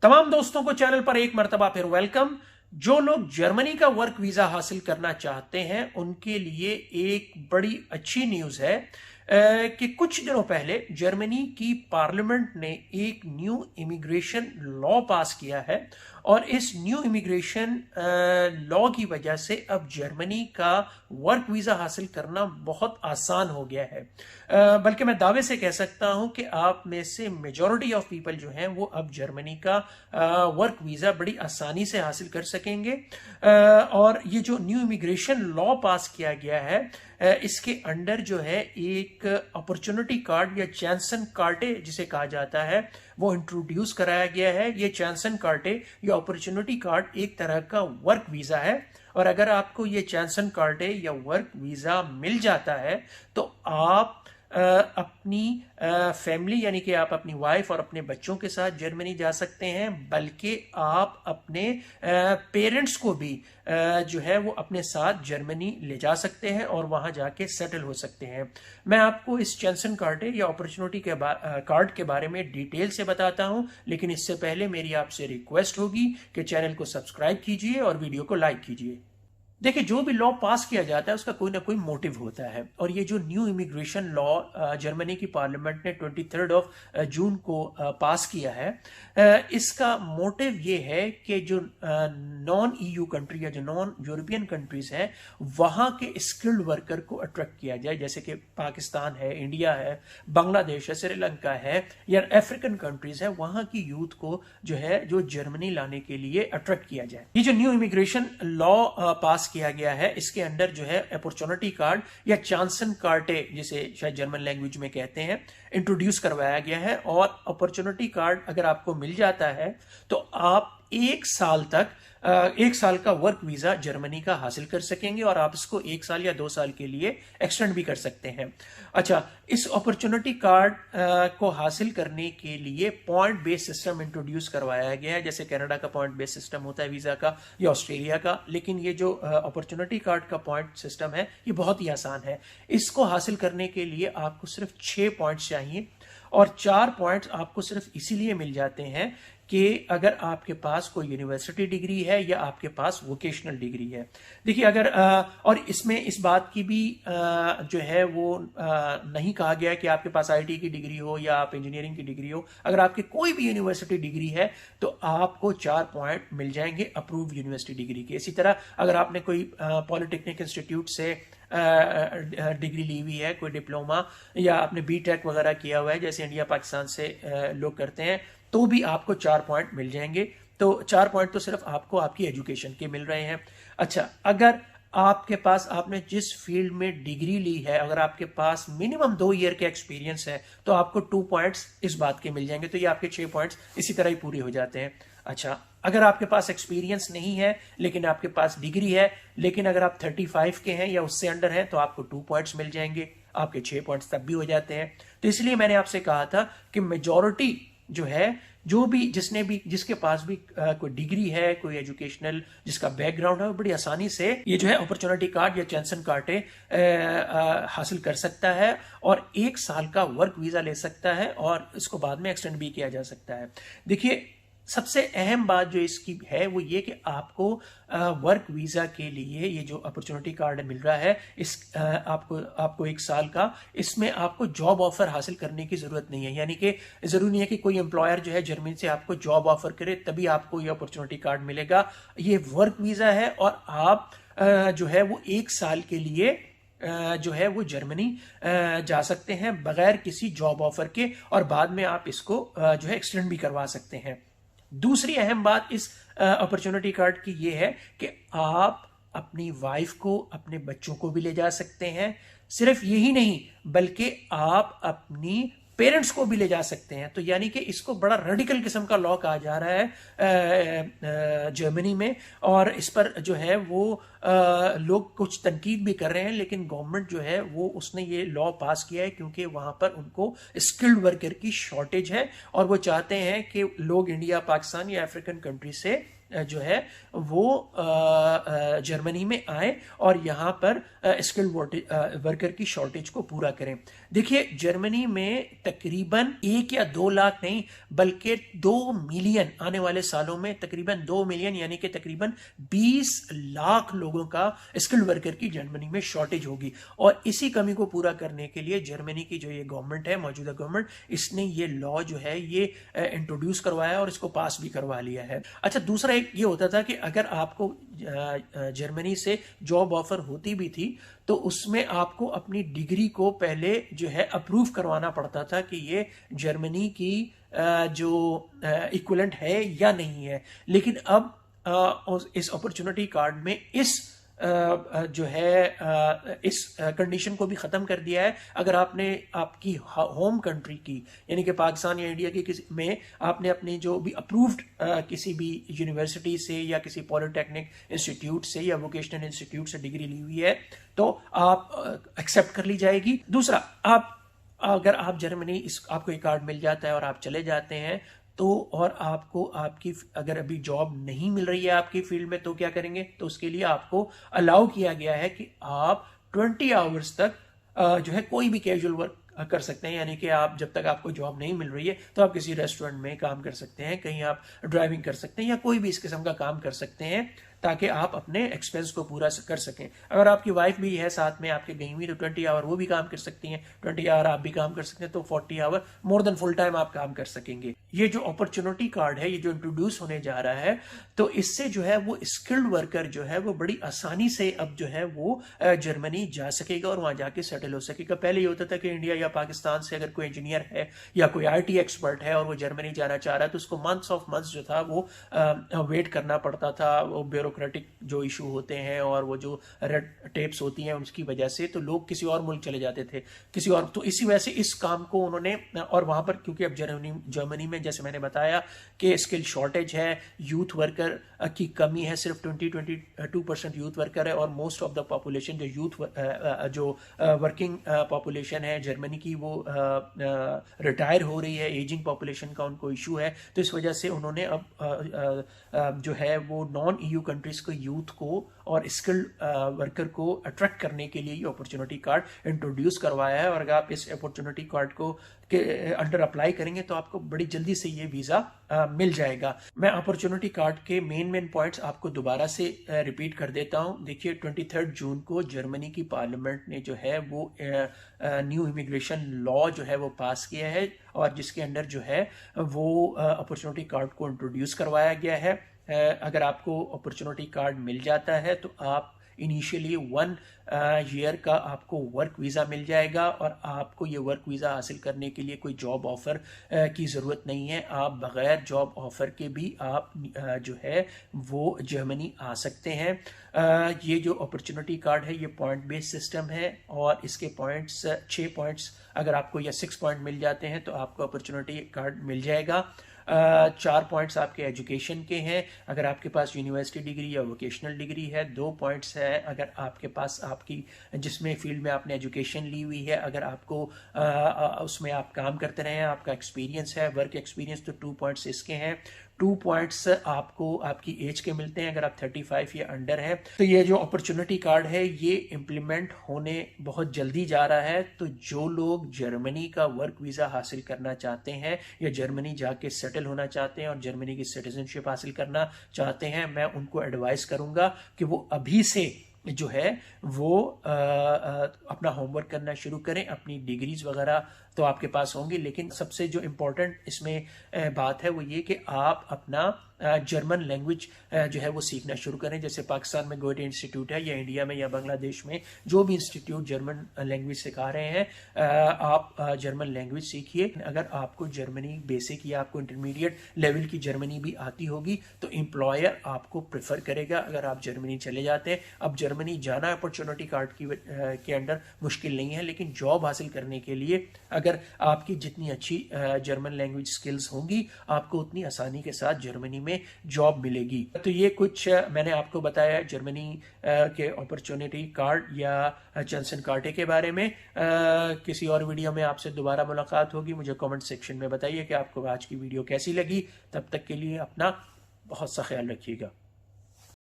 तमाम दोस्तों को चैनल पर एक मर्तबा फिर वेलकम। जो लोग जर्मनी का वर्क वीजा हासिल करना चाहते हैं उनके लिए एक बड़ी अच्छी न्यूज है कि कुछ दिनों पहले जर्मनी की पार्लियामेंट ने एक न्यू इमिग्रेशन लॉ पास किया है और इस न्यू इमिग्रेशन लॉ की वजह से अब जर्मनी का वर्क वीजा हासिल करना बहुत आसान हो गया है। बल्कि मैं दावे से कह सकता हूं कि आप में से मेजॉरिटी ऑफ पीपल जो हैं वो अब जर्मनी का वर्क वीजा बड़ी आसानी से हासिल कर सकेंगे। और ये जो न्यू इमिग्रेशन लॉ पास किया गया है इसके अंडर जो है एक अपॉर्चुनिटी कार्ड या चांसन कार्टे जिसे कहा जाता है वो इंट्रोड्यूस कराया गया है। ये चांसन कार्टे या अपॉर्चुनिटी कार्ड एक तरह का वर्क वीजा है और अगर आपको ये चांसन कार्टे या वर्क वीजा मिल जाता है तो आप अपनी फैमिली यानी कि आप अपनी वाइफ और अपने बच्चों के साथ जर्मनी जा सकते हैं, बल्कि आप अपने पेरेंट्स को भी जो है वो अपने साथ जर्मनी ले जा सकते हैं और वहां जाके सेटल हो सकते हैं। मैं आपको इस चांसन कार्टे या अपॉर्चुनिटी के कार्ड के बारे में डिटेल से बताता हूं, लेकिन इससे पहले मेरी आपसे रिक्वेस्ट होगी कि चैनल को सब्सक्राइब कीजिए और वीडियो को लाइक कीजिए। देखिए, जो भी लॉ पास किया जाता है उसका कोई ना कोई मोटिव होता है और ये जो न्यू इमिग्रेशन लॉ जर्मनी की पार्लियामेंट ने 23 जून को पास किया है, इसका मोटिव ये है कि जो नॉन ईयू कंट्री या जो नॉन यूरोपियन कंट्रीज हैं वहाँ के स्किल्ड वर्कर को अट्रैक्ट किया जाए, जैसे कि पाकिस्तान है, इंडिया है, बांग्लादेश है, श्रीलंका है या अफ्रीकन कंट्रीज है, वहाँ की यूथ को जो है जो जर्मनी लाने के लिए अट्रैक्ट किया जाए। ये जो न्यू इमिग्रेशन लॉ पास किया गया है इसके अंडर जो है अपॉर्चुनिटी कार्ड या चांसन कार्टे जिसे शायद जर्मन लैंग्वेज में कहते हैं इंट्रोड्यूस करवाया गया है। और अपॉर्चुनिटी कार्ड अगर आपको मिल जाता है तो आप एक साल का वर्क वीजा जर्मनी का हासिल कर सकेंगे और आप इसको 1 साल या 2 साल के लिए एक्सटेंड भी कर सकते हैं। अच्छा, इस अपॉर्चुनिटी कार्ड को हासिल करने के लिए पॉइंट बेस्ड सिस्टम इंट्रोड्यूस करवाया गया है, जैसे कनाडा का पॉइंट बेस्ड सिस्टम होता है वीजा का या ऑस्ट्रेलिया का, लेकिन ये जो अपॉर्चुनिटी कार्ड का पॉइंट सिस्टम है ये बहुत ही आसान है। इसको हासिल करने के लिए आपको सिर्फ 6 पॉइंट्स चाहिए और 4 पॉइंट्स आपको सिर्फ इसीलिए मिल जाते हैं कि अगर आपके पास कोई यूनिवर्सिटी डिग्री है या आपके पास वोकेशनल डिग्री है। देखिए, अगर और इसमें इस बात की भी जो है वो नहीं कहा गया कि आपके पास आईटी की डिग्री हो या आप इंजीनियरिंग की डिग्री हो। अगर आपकी कोई भी यूनिवर्सिटी डिग्री है तो आपको 4 पॉइंट मिल जाएंगे अप्रूव यूनिवर्सिटी डिग्री के। इसी तरह अगर आपने कोई पॉलिटेक्निक इंस्टीट्यूट से डिग्री ली हुई है, कोई डिप्लोमा या आपने बीटेक वगैरह किया हुआ है जैसे इंडिया पाकिस्तान से लोग करते हैं, तो भी आपको 4 पॉइंट मिल जाएंगे। तो 4 पॉइंट तो सिर्फ आपको आपकी एजुकेशन के मिल रहे हैं। अच्छा, अगर आपके पास आपने जिस फील्ड में डिग्री ली है अगर आपके पास मिनिमम 2 ईयर के एक्सपीरियंस है तो आपको 2 पॉइंट्स इस बात के मिल जाएंगे। तो ये आपके 6 पॉइंट्स इसी तरह ही पूरे हो जाते हैं। अच्छा, अगर आपके पास एक्सपीरियंस नहीं है लेकिन आपके पास डिग्री है, लेकिन अगर आप 35 के हैं या उससे अंडर हैं तो आपको 2 पॉइंट्स मिल जाएंगे, आपके 6 पॉइंट्स तब भी हो जाते हैं। तो इसलिए मैंने आपसे कहा था कि मेजॉरिटी जो है जो भी जिसके पास भी कोई डिग्री है, कोई एजुकेशनल जिसका बैकग्राउंड है, वो बड़ी आसानी से ये जो है अपॉर्चुनिटी कार्ड या चांसन कार्टे हासिल कर सकता है और 1 साल का वर्क वीजा ले सकता है और इसको बाद में एक्सटेंड भी किया जा सकता है। देखिए, सबसे अहम बात जो इसकी है वो ये कि आपको वर्क वीजा के लिए ये जो अपॉर्चुनिटी कार्ड मिल रहा है इस आपको 1 साल का, इसमें आपको जॉब ऑफर हासिल करने की जरूरत नहीं है। यानी कि जरूरी नहीं है कि कोई एम्प्लॉयर जो है जर्मनी से आपको जॉब ऑफर करे तभी आपको ये अपॉर्चुनिटी कार्ड मिलेगा। ये वर्क वीजा है और आप जो है वो 1 साल के लिए जो है वो जर्मनी जा सकते हैं बगैर किसी जॉब ऑफर के और बाद में आप इसको जो है एक्सटेंड भी करवा सकते हैं। दूसरी अहम बात इस अपॉर्चुनिटी कार्ड की ये है कि आप अपनी वाइफ को, अपने बच्चों को भी ले जा सकते हैं। सिर्फ यही नहीं बल्कि आप अपनी पेरेंट्स को भी ले जा सकते हैं। तो यानी कि इसको बड़ा रेडिकल किस्म का लॉ कहा जा रहा है जर्मनी में और इस पर जो है वो लोग कुछ तनकीद भी कर रहे हैं, लेकिन गवर्नमेंट जो है वो उसने ये लॉ पास किया है क्योंकि वहां पर उनको स्किल्ड वर्कर की शॉर्टेज है और वो चाहते हैं कि लोग इंडिया, पाकिस्तान या अफ्रीकन कंट्री से जो है वो जर्मनी में आए और यहाँ पर स्किल्ड वर्कर की शॉर्टेज को पूरा करें। देखिए, जर्मनी में तकरीबन 1 या 2 लाख नहीं बल्कि 2 मिलियन आने वाले सालों में, तकरीबन 2 मिलियन यानी कि तकरीबन 20 लाख लोगों का स्किल्ड वर्कर की जर्मनी में शॉर्टेज होगी। और इसी कमी को पूरा करने के लिए जर्मनी की जो ये गवर्नमेंट है, मौजूदा गवर्नमेंट, इसने ये लॉ जो है ये इंट्रोड्यूस करवाया और इसको पास भी करवा लिया है। अच्छा, दूसरा एक ये होता था कि अगर आपको जर्मनी से जॉब ऑफर होती भी थी तो उसमें आपको अपनी डिग्री को पहले जो है अप्रूव करवाना पड़ता था कि ये जर्मनी की जो इक्विवेलेंट है या नहीं है। लेकिन अब इस अपॉर्चुनिटी कार्ड में इस जो है इस कंडीशन को भी खत्म कर दिया है। अगर आपने आपकी होम कंट्री की यानी कि पाकिस्तान या इंडिया की किसी में आपने अपनी जो भी अप्रूव्ड किसी भी यूनिवर्सिटी से या किसी पॉलिटेक्निक इंस्टीट्यूट से या वोकेशनल इंस्टीट्यूट से डिग्री ली हुई है तो आप एक्सेप्ट कर ली जाएगी। दूसरा, अगर आप जर्मनी आपको एक कार्ड मिल जाता है और आप चले जाते हैं तो और आपको आपकी अगर अभी जॉब नहीं मिल रही है आपकी फील्ड में तो क्या करेंगे? तो उसके लिए आपको अलाउ किया गया है कि आप 20 आवर्स तक जो है कोई भी कैजुअल वर्क कर सकते हैं। यानी कि आप जब तक आपको जॉब नहीं मिल रही है तो आप किसी रेस्टोरेंट में काम कर सकते हैं, कहीं आप ड्राइविंग कर सकते हैं या कोई भी इस किस्म का काम कर सकते हैं ताकि आप अपने एक्सपेंस को पूरा कर सकें। अगर आपकी वाइफ भी है साथ में आपके गई हुई तो 20 आवर वो भी काम कर सकती हैं, 20 आवर आप भी काम कर सकते हैं, तो 40 hour more than full time आप काम कर सकेंगे। ये जो अपॉर्चुनिटी कार्ड है, ये जो इंट्रोड्यूस होने जा रहा है, तो इससे जो है वो स्किल्ड वर्कर जो है वो बड़ी आसानी से अब जो है वो जर्मनी जा सकेगा और वहां जाके सेटल हो सकेगा। पहले ये होता था कि इंडिया या पाकिस्तान से अगर कोई इंजीनियर है या कोई IT एक्सपर्ट है और वो जर्मनी जाना चाह रहा है तो उसको मंथ्स ऑफ मंथ्स जो था वो वेट करना पड़ता था। वो ब्यूरोक्रेटिक जो इशू होते हैं और वो जो रेड टेप्स होती हैं उसकी वजह से तो लोग किसी और मुल्क चले जाते थे, किसी और। तो इसी वजह से इस काम को उन्होंने, और वहां पर क्योंकि अब जर्मनी में जैसे मैंने बताया कि स्किल शॉर्टेज है, यूथ वर्कर की कमी है, सिर्फ 22% यूथ वर्कर है और मोस्ट ऑफ द पॉपुलेशन जो यूथ जो वर्किंग पॉपुलेशन है जर्मनी की वो रिटायर हो रही है, एजिंग पॉपुलेशन का उनको इशू है। तो इस वजह से उन्होंने अब जो है वो नॉन EU कंट्रीज को यूथ को और स्किल्ड वर्कर को अट्रैक्ट करने के लिए ये अपॉर्चुनिटी कार्ड इंट्रोड्यूस करवाया है। और अगर आप इस अपॉर्चुनिटी कार्ड को के अंडर अप्लाई करेंगे तो आपको बड़ी जल्दी से ये वीजा मिल जाएगा। मैं अपॉर्चुनिटी कार्ड के मेन पॉइंट्स आपको दोबारा से रिपीट कर देता हूं। देखिए, 23 जून को जर्मनी की पार्लियामेंट ने जो है वो न्यू इमिग्रेशन लॉ जो है वो पास किया है और जिसके अंडर जो है वो अपॉर्चुनिटी कार्ड को इंट्रोड्यूस करवाया गया है। अगर आपको अपॉर्चुनिटी कार्ड मिल जाता है तो आप इनिशियली 1 ईयर का आपको वर्क वीज़ा मिल जाएगा और आपको ये वर्क वीज़ा हासिल करने के लिए कोई जॉब ऑफ़र की ज़रूरत नहीं है। आप बग़ैर जॉब ऑफ़र के भी आप जो है वो जर्मनी आ सकते हैं। ये जो अपॉर्चुनिटी कार्ड है ये पॉइंट बेस्ड सिस्टम है और इसके पॉइंट्स 6 पॉइंट्स अगर आपको या 6 पॉइंट मिल जाते हैं तो आपको अपॉर्चुनिटी कार्ड मिल जाएगा। 4 पॉइंट्स आपके एजुकेशन के हैं, अगर आपके पास यूनिवर्सिटी डिग्री या वोकेशनल डिग्री है। 2 पॉइंट्स है अगर आपके पास आपकी जिसमें फील्ड में आपने एजुकेशन ली हुई है, अगर आपको उसमें आप काम करते रहे हैं, आपका एक्सपीरियंस है, वर्क एक्सपीरियंस, तो 2 पॉइंट्स इसके हैं। 2 पॉइंट्स आपको आपकी एज के मिलते हैं अगर आप 35 या अंडर है। तो ये जो अपॉर्चुनिटी कार्ड है ये इम्प्लीमेंट होने बहुत जल्दी जा रहा है। तो जो लोग जर्मनी का वर्क वीज़ा हासिल करना चाहते हैं या जर्मनी जाके सेटल होना चाहते हैं और जर्मनी की सिटीजनशिप हासिल करना चाहते हैं, मैं उनको एडवाइस करूंगा कि वो अभी से जो है वो अपना होमवर्क करना शुरू करें। अपनी डिग्रीज वगैरह तो आपके पास होंगी, लेकिन सबसे जो इम्पोर्टेंट इसमें बात है वो ये कि आप अपना जर्मन लैंग्वेज जो है वो सीखना शुरू करें। जैसे पाकिस्तान में गोएटे इंस्टीट्यूट है या इंडिया में या बांग्लादेश में जो भी इंस्टीट्यूट जर्मन लैंग्वेज सिखा रहे हैं, आप जर्मन लैंग्वेज सीखिए। अगर आपको जर्मनी बेसिक या आपको इंटरमीडिएट लेवल की जर्मनी भी आती होगी तो एम्प्लॉयर आपको प्रेफर करेगा अगर आप जर्मनी चले जाते हैं। अब जर्मनी जाना अपॉर्चुनिटी कार्ड के अंडर मुश्किल नहीं है, लेकिन जॉब हासिल करने के लिए अगर अगर आपकी जितनी अच्छी जर्मन लैंग्वेज स्किल्स होंगी, आपको उतनी आसानी के साथ जर्मनी में जॉब मिलेगी। तो ये कुछ मैंने आपको बताया जर्मनी के अपॉर्चुनिटी कार्ड या चांसन कार्टे के बारे में। किसी और वीडियो में आपसे दोबारा मुलाकात होगी। मुझे कमेंट सेक्शन में बताइए कि आपको आज की वीडियो कैसी लगी। तब तक के लिए अपना बहुत सा ख्याल रखिएगा।